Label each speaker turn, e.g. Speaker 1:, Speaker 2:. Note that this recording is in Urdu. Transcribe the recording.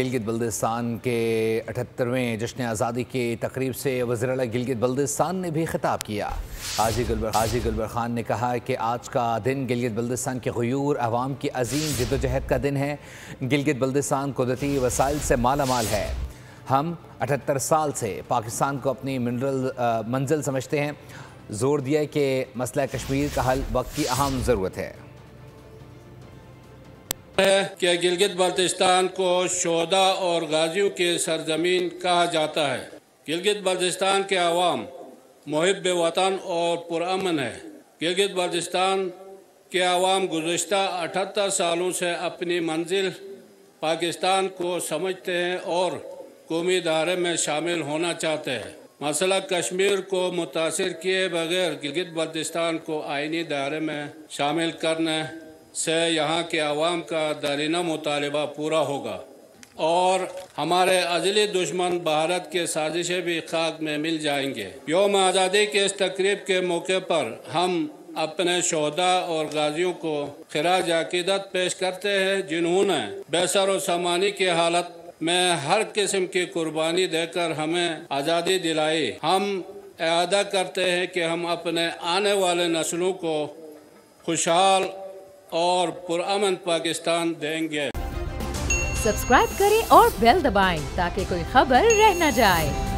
Speaker 1: گلگت بلتستان کے 78ویں جشن آزادی کی تقریب سے وزیر اعلیٰ گلگت بلتستان نے بھی خطاب کیا۔ حاجی گلبر خان نے کہا کہ آج کا دن گلگت بلتستان کے غیور عوام کی عظیم جدوجہد کا دن ہے۔ گلگت بلتستان قدرتی وسائل سے مالا مال ہے۔ ہم 78 سال سے پاکستان کو اپنی منزل سمجھتے ہیں۔ زور دیا کہ مسئلہ کشمیر کا حل وقت کی اہم ضرورت ہے۔
Speaker 2: کہ گلگت بلتستان کو شہداء اور غازیوں کی سرزمین کہا جاتا ہے۔ گلگت بلتستان کے عوام محب وطن اور پرامن ہے۔ گلگت بلتستان کے عوام گزشتہ 78 سالوں سے اپنی منزل پاکستان کو سمجھتے ہیں اور قومی دائرے میں شامل ہونا چاہتے ہیں۔ مسئلہ کشمیر کو متاثر کیے بغیر گلگت بلتستان کو آئینی دائرے میں شامل کرنے سے یہاں کے عوام کا دیرینہ مطالبہ پورا ہوگا اور ہمارے ازلی دشمن بھارت کے سازشیں بھی خاک میں مل جائیں گے۔ یوم آزادی کے اس تقریب کے موقع پر ہم اپنے شہداء اور غازیوں کو خراج عقیدت پیش کرتے ہیں جنہوں نے بے سر و سامانی کی حالت میں ہر قسم کی قربانی دے کر ہمیں آزادی دلائی۔ ہم اعادہ کرتے ہیں کہ ہم اپنے آنے والے نسلوں کو خوشحال اور پرامن پاکستان دیں گے۔
Speaker 3: سبسکرائب کریں اور بیل دبائیں تاکہ کوئی خبر رہ نہ جائے۔